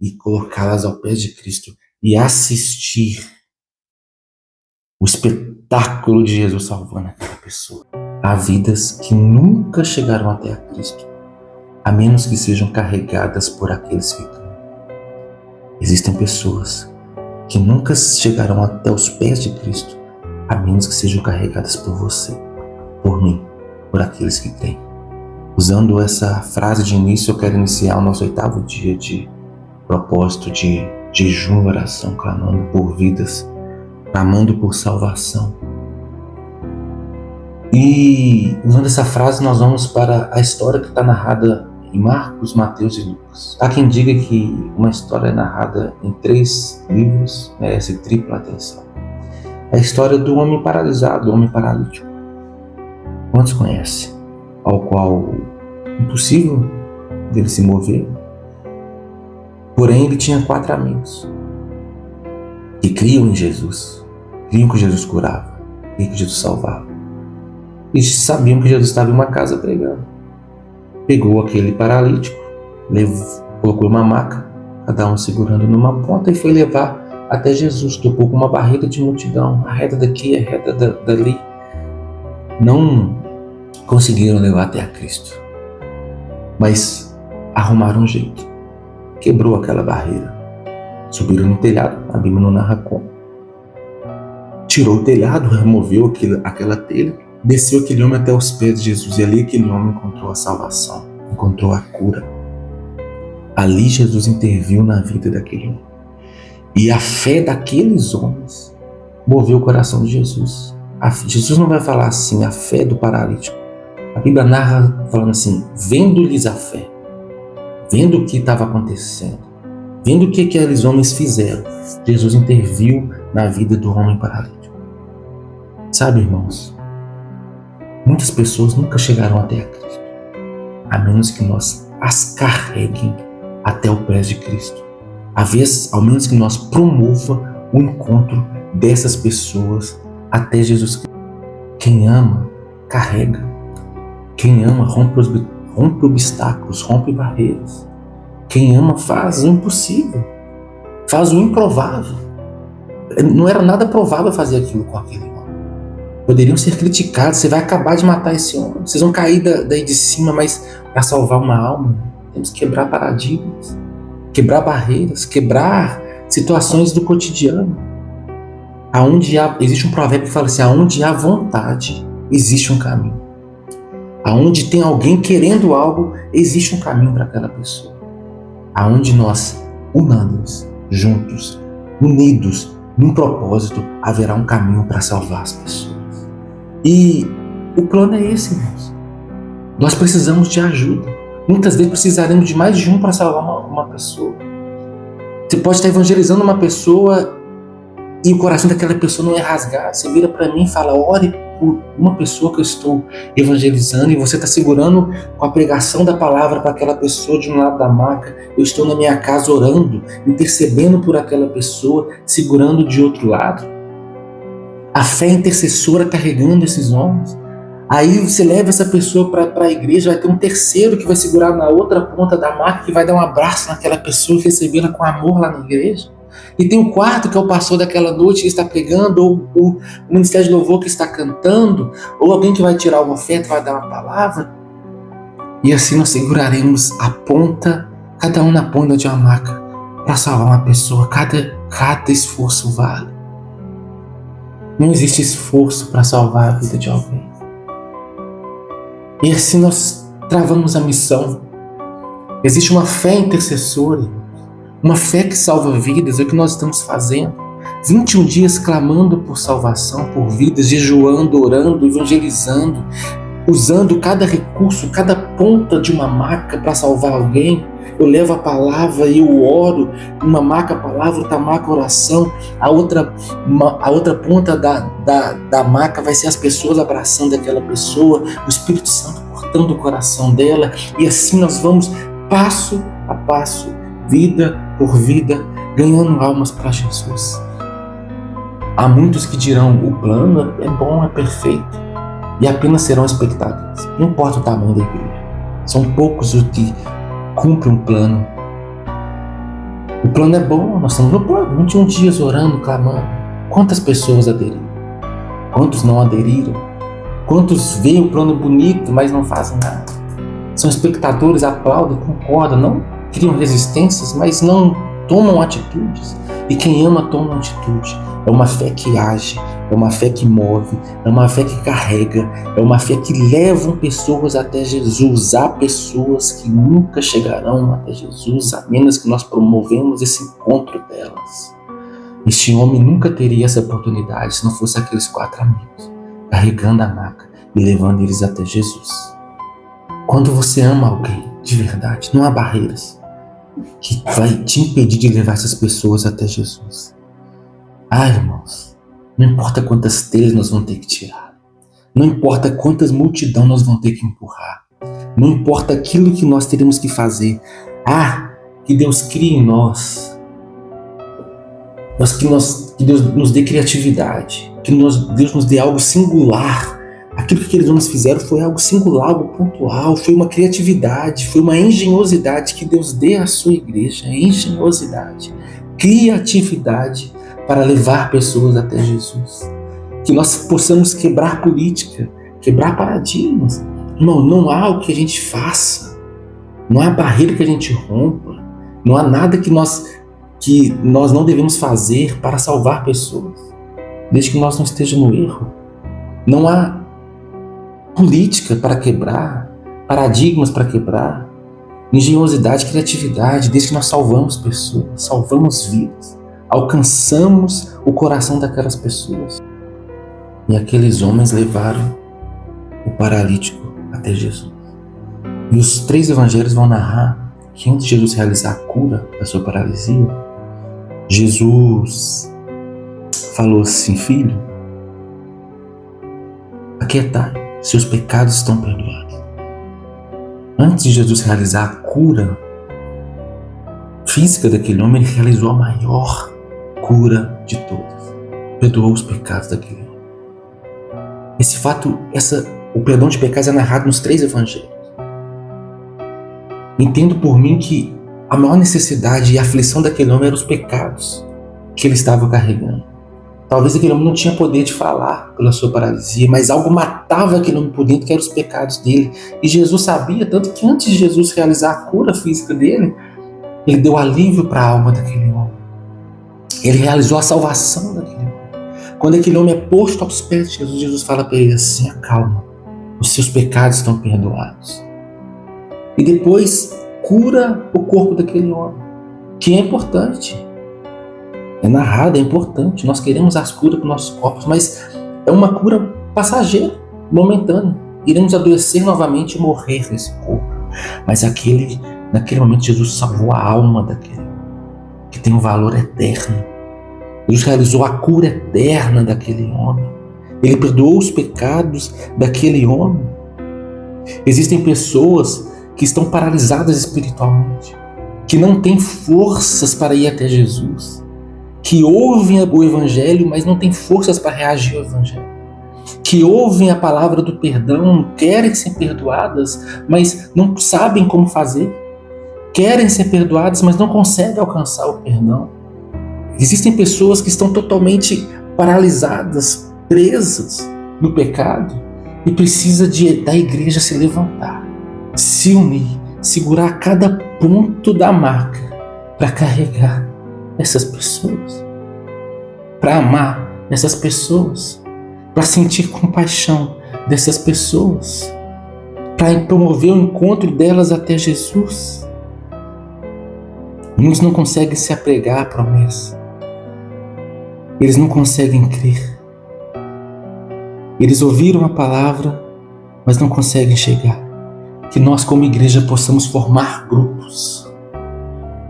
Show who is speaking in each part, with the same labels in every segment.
Speaker 1: e colocá-las aos pés de Cristo e assistir o espetáculo de Jesus salvando aquela pessoa. Há vidas que nunca chegaram até a Cristo, a menos que sejam carregadas por aqueles que creem. Existem pessoas que nunca chegarão até os pés de Cristo, a menos que sejam carregadas por você, por mim, por aqueles que creem. Usando essa frase de início, eu quero iniciar o nosso 8º dia de propósito de jejum e oração, clamando por vidas, clamando por salvação. E usando essa frase, nós vamos para a história que está narrada em Marcos, Mateus e Lucas. Há quem diga que uma história narrada em 3 livros merece tripla atenção. É a história do homem paralisado, do homem paralítico. Quantos conhecem? Ao qual impossível dele se mover. Porém, ele tinha 4 amigos que criam em Jesus, criam que Jesus curava, criam que Jesus salvava. E sabiam que Jesus estava em uma casa pregando. Pegou aquele paralítico, colocou uma maca, cada um segurando numa ponta, e foi levar até Jesus. Topou com uma barreira de multidão, arreda daqui, arreda dali. Não conseguiram levar até a Cristo, mas arrumaram um jeito. Quebrou aquela barreira, subiram no telhado, a Bíblia não narra como. Tirou o telhado, removeu aquela telha, desceu aquele homem até os pés de Jesus, e ali aquele homem encontrou a salvação, encontrou a cura. Ali Jesus interviu na vida daquele homem. E a fé daqueles homens moveu o coração de Jesus. Jesus não vai falar assim, a fé do paralítico. A Bíblia narra falando assim, vendo-lhes a fé, vendo o que estava acontecendo, vendo o que aqueles homens fizeram, Jesus interviu na vida do homem paralítico. Sabe, irmãos, muitas pessoas nunca chegaram até a Cristo, a menos que nós as carreguem até o pé de Cristo. Ao menos que nós promova o encontro dessas pessoas até Jesus Cristo. Quem ama, carrega. Quem ama, rompe obstáculos, rompe barreiras. Quem ama faz o impossível, faz o improvável. Não era nada provável fazer aquilo com aquele homem. Poderiam ser criticados, você vai acabar de matar esse homem, vocês vão cair daí de cima, mas para salvar uma alma, temos que quebrar paradigmas, quebrar barreiras, quebrar situações do cotidiano. Existe um provérbio que fala assim, aonde há vontade, existe um caminho. Aonde tem alguém querendo algo, existe um caminho para aquela pessoa. Aonde nós, unânimes, juntos, unidos, num propósito, haverá um caminho para salvar as pessoas. E o plano é esse, irmãos. Nós precisamos de ajuda. Muitas vezes precisaremos de mais de um para salvar uma pessoa. Você pode estar evangelizando uma pessoa e o coração daquela pessoa não é rasgado. Você vira para mim e fala, ore por uma pessoa que eu estou evangelizando, e você está segurando com a pregação da palavra para aquela pessoa de um lado da maca. Eu estou na minha casa orando, intercedendo por aquela pessoa, segurando de outro lado. A fé intercessora carregando esses homens. Aí você leva essa pessoa para a igreja, vai ter um terceiro que vai segurar na outra ponta da maca, que vai dar um abraço naquela pessoa e recebê-la com amor lá na igreja. E tem o quarto, que é o pastor daquela noite que está pregando, ou o ministério de louvor que está cantando, ou alguém que vai tirar uma oferta, vai dar uma palavra. E assim nós seguraremos a ponta, cada um na ponta de uma maca, para salvar uma pessoa. Cada esforço vale. Não existe esforço para salvar a vida de alguém. E assim nós travamos a missão. Existe uma fé intercessora, uma fé que salva vidas, é o que nós estamos fazendo. 21 dias clamando por salvação, por vidas, jejuando, orando, evangelizando, usando cada recurso, cada ponta de uma maca para salvar alguém. Eu levo a palavra e eu oro, uma maca a palavra, outra maca a oração, a outra ponta da maca vai ser as pessoas abraçando aquela pessoa, o Espírito Santo cortando o coração dela, e assim nós vamos passo a passo, vida por vida, ganhando almas para Jesus. Há muitos que dirão, o plano é bom, é perfeito, e apenas serão espectadores. Não importa o tamanho da igreja. São poucos os que cumprem um plano O plano é bom, nós estamos no plano. 21 dias orando, clamando. Quantas pessoas aderiram? Quantos não aderiram? Quantos veem o plano bonito, mas não fazem nada? São espectadores, aplaudem, concordam, não criam resistências, mas não tomam atitudes. E quem ama toma atitude. É uma fé que age, é uma fé que move, é uma fé que carrega, é uma fé que levam pessoas até Jesus. Há pessoas que nunca chegarão até Jesus, a menos que nós promovemos esse encontro delas. Este homem nunca teria essa oportunidade se não fosse aqueles 4 amigos, carregando a maca e levando eles até Jesus. Quando você ama alguém de verdade, não há barreiras que vai te impedir de levar essas pessoas até Jesus. Irmãos, não importa quantas telhas nós vamos ter que tirar, não importa quantas multidão nós vamos ter que empurrar, não importa aquilo que nós teremos que fazer. Que Deus crie em nós, que Deus nos dê criatividade, que Deus nos dê algo singular. Aquilo que aqueles homens fizeram foi algo singular, algo pontual, foi uma criatividade, foi uma engenhosidade que Deus dê à sua igreja. Engenhosidade, criatividade para levar pessoas até Jesus. Que nós possamos quebrar política, quebrar paradigmas. Irmão, não há o que a gente faça, não há barreira que a gente rompa, não há nada que nós não devemos fazer para salvar pessoas, desde que nós não estejamos no erro. Não há política para quebrar, paradigmas para quebrar, engenhosidade, criatividade, desde que nós salvamos pessoas, salvamos vidas, alcançamos o coração daquelas pessoas. E aqueles homens levaram o paralítico até Jesus. E os 3 evangelhos vão narrar que antes de Jesus realizar a cura da sua paralisia, Jesus falou assim: filho, aquietai, seus pecados estão perdoados. Antes de Jesus realizar a cura física daquele homem, ele realizou a maior cura de todas. Perdoou os pecados daquele homem. Esse fato, o perdão de pecados é narrado nos 3 evangelhos. Entendo por mim que a maior necessidade e aflição daquele homem eram os pecados que ele estava carregando. Talvez aquele homem não tinha poder de falar pela sua paralisia, mas algo matava aquele homem por dentro, que eram os pecados dele. E Jesus sabia, tanto que antes de Jesus realizar a cura física dele, ele deu alívio para a alma daquele homem. Ele realizou a salvação daquele homem. Quando aquele homem é posto aos pés de Jesus, Jesus fala para ele assim: acalma, os seus pecados estão perdoados. E depois cura o corpo daquele homem, que é importante. É narrado, é importante. Nós queremos as curas para os nossos corpos, mas é uma cura passageira, momentânea. Iremos adoecer novamente e morrer nesse corpo. Mas naquele momento, Jesus salvou a alma daquele, que tem um valor eterno. Jesus realizou a cura eterna daquele homem. Ele perdoou os pecados daquele homem. Existem pessoas que estão paralisadas espiritualmente, que não têm forças para ir até Jesus, que ouvem o Evangelho, mas não têm forças para reagir ao Evangelho, que ouvem a palavra do perdão, querem ser perdoadas, mas não sabem como fazer, querem ser perdoadas, mas não conseguem alcançar o perdão. Existem pessoas que estão totalmente paralisadas, presas no pecado, e precisa da igreja se levantar, se unir, segurar cada ponto da maca para carregar essas pessoas, para amar essas pessoas, para sentir compaixão dessas pessoas, para promover o encontro delas até Jesus. Muitos não conseguem se apegar à promessa, eles não conseguem crer, eles ouviram a palavra, mas não conseguem chegar. Que nós, como igreja, possamos formar grupos.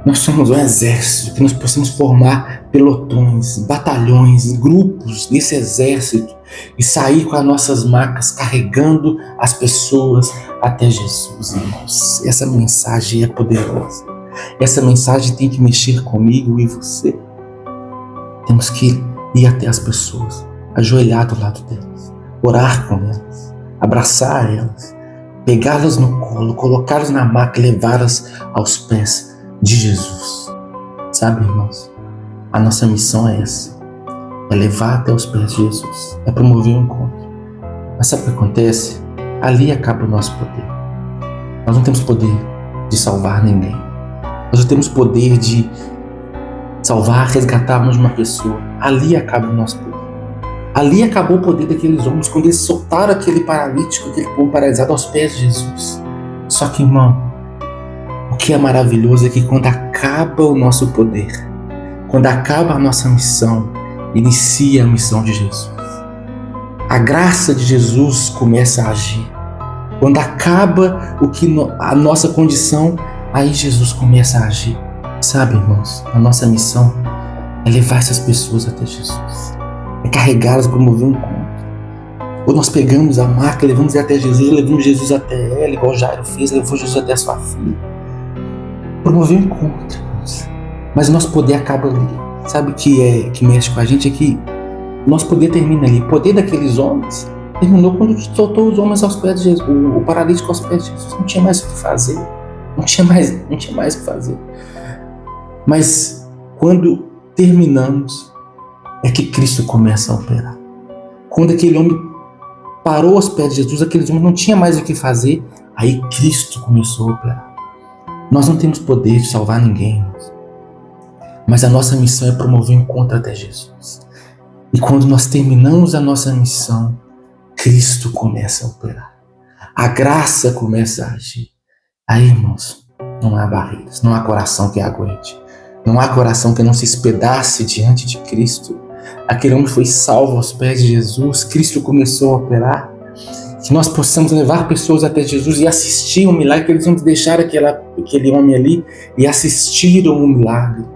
Speaker 1: Nós somos um exército, que nós possamos formar pelotões, batalhões, grupos desse exército e sair com as nossas macas carregando as pessoas até Jesus, irmãos. Essa mensagem é poderosa. Essa mensagem tem que mexer comigo e você. Temos que ir até as pessoas, ajoelhar do lado delas, orar com elas, abraçar elas, pegá-las no colo, colocá-las na maca e levá-las aos pés de Jesus. Sabe, irmãos, a nossa missão é essa. É levar até os pés de Jesus. É promover um encontro. Mas sabe o que acontece? Ali acaba o nosso poder. Nós não temos poder de salvar ninguém. Nós não temos poder de salvar, resgatarmos uma pessoa. Ali acaba o nosso poder. Ali acabou o poder daqueles homens quando eles soltaram aquele paralítico, aquele povo paralisado aos pés de Jesus. Só que, irmão, o que é maravilhoso é que quando acaba o nosso poder, quando acaba a nossa missão, inicia a missão de Jesus. A graça de Jesus começa a agir. Quando acaba a nossa condição, aí Jesus começa a agir. Sabe, irmãos, a nossa missão é levar essas pessoas até Jesus. É carregá-las, promover um encontro. Ou nós pegamos a maca, levamos até Jesus, levamos Jesus até ela, igual Jairo fez, levou Jesus até a sua filha. Promover um encontro, irmãos. Mas o nosso poder acaba ali. Sabe o que mexe com a gente? É que o nosso poder termina ali. O poder daqueles homens terminou quando soltou os homens aos pés de Jesus, o paralítico aos pés de Jesus. Não tinha mais o que fazer. Não tinha mais o que fazer. Mas quando terminamos, é que Cristo começa a operar. Quando aquele homem parou aos pés de Jesus, aqueles homens não tinham mais o que fazer, aí Cristo começou a operar. Nós não temos poder de salvar ninguém, irmãos. Mas a nossa missão é promover um encontro até Jesus. E quando nós terminamos a nossa missão, Cristo começa a operar. A graça começa a agir. Aí, irmãos, não há barreiras, não há coração que aguente. Não há coração que não se espedace diante de Cristo. Aquele homem foi salvo aos pés de Jesus. Cristo começou a operar. Que nós possamos levar pessoas até Jesus e assistir um milagre, que eles vão deixar aquele homem ali e assistiram um milagre.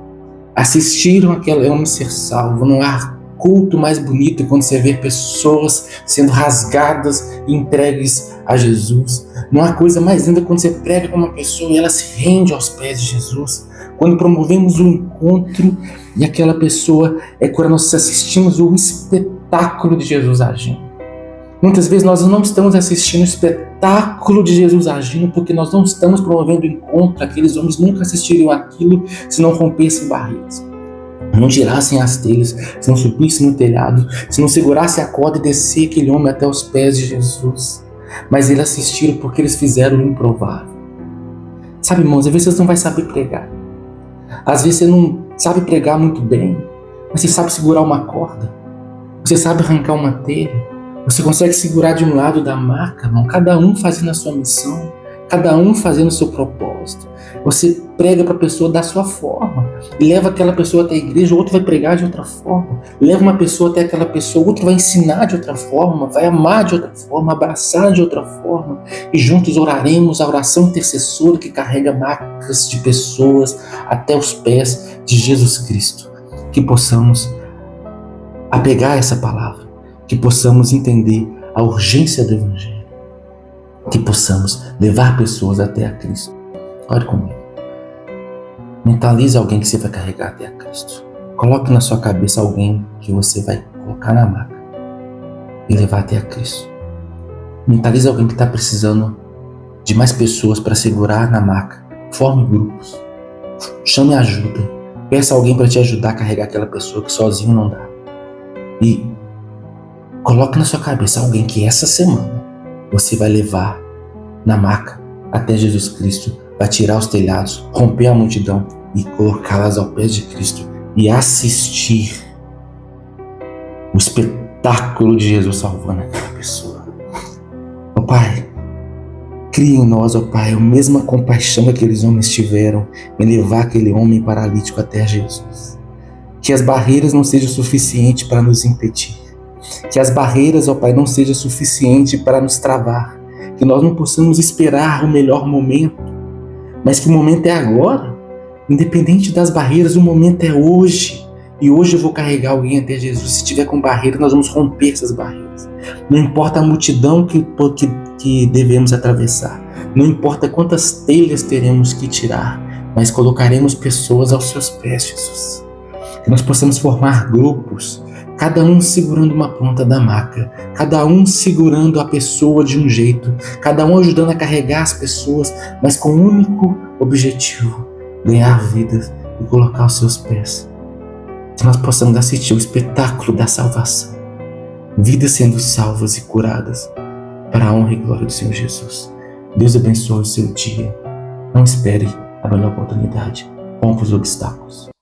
Speaker 1: Assistiram aquele homem ser salvo. Não há culto mais bonito quando você vê pessoas sendo rasgadas e entregues a Jesus. Não há coisa mais linda quando você prega com uma pessoa e ela se rende aos pés de Jesus. Quando promovemos um encontro e aquela pessoa é quando nós assistimos o espetáculo de Jesus agindo. Muitas vezes nós não estamos assistindo o espetáculo de Jesus agindo porque nós não estamos promovendo o encontro. Aqueles homens nunca assistiriam aquilo se não rompessem barreiras, não tirassem as telhas, se não subissem no telhado, se não segurassem a corda e descer aquele homem até os pés de Jesus. Mas eles assistiram porque eles fizeram o improvável. Sabe, irmãos, às vezes você não vai saber pregar. Às vezes você não sabe pregar muito bem, mas você sabe segurar uma corda. Você sabe arrancar uma telha. Você consegue segurar de um lado da maca, irmão, cada um fazendo a sua missão, cada um fazendo o seu propósito. Você prega para a pessoa da sua forma, e leva aquela pessoa até a igreja, o outro vai pregar de outra forma. Leva uma pessoa até aquela pessoa, o outro vai ensinar de outra forma, vai amar de outra forma, abraçar de outra forma. E juntos oraremos a oração intercessora que carrega macas de pessoas até os pés de Jesus Cristo. Que possamos apegar essa palavra, que possamos entender a urgência do Evangelho, que possamos levar pessoas até a Cristo. Ore comigo. Mentalize alguém que você vai carregar até a Cristo. Coloque na sua cabeça alguém que você vai colocar na maca e levar até a Cristo. Mentalize alguém que está precisando de mais pessoas para segurar na maca. Forme grupos. Chame ajuda. Peça alguém para te ajudar a carregar aquela pessoa que sozinho não dá. E coloque na sua cabeça alguém que essa semana você vai levar na maca até Jesus Cristo, vai tirar os telhados, romper a multidão e colocá-las ao pé de Cristo e assistir o espetáculo de Jesus salvando aquela pessoa. Ó Pai, cria em nós, ó Pai, a mesma compaixão que aqueles homens tiveram em levar aquele homem paralítico até Jesus. Que as barreiras não sejam suficientes para nos impedir. Que as barreiras, ó Pai, não sejam suficientes para nos travar. Que nós não possamos esperar o melhor momento, mas que o momento é agora. Independente das barreiras, o momento é hoje. E hoje eu vou carregar alguém até Jesus. Se tiver com barreira, nós vamos romper essas barreiras. Não importa a multidão que devemos atravessar. Não importa quantas telhas teremos que tirar, mas colocaremos pessoas aos seus pés, Jesus. Que nós possamos formar grupos, cada um segurando uma ponta da maca, cada um segurando a pessoa de um jeito, cada um ajudando a carregar as pessoas, mas com o único objetivo: ganhar vidas e colocar aos seus pés. Que nós possamos assistir o espetáculo da salvação. Vidas sendo salvas e curadas para a honra e glória do Senhor Jesus. Deus abençoe o seu dia. Não espere a melhor oportunidade. Rompa os obstáculos.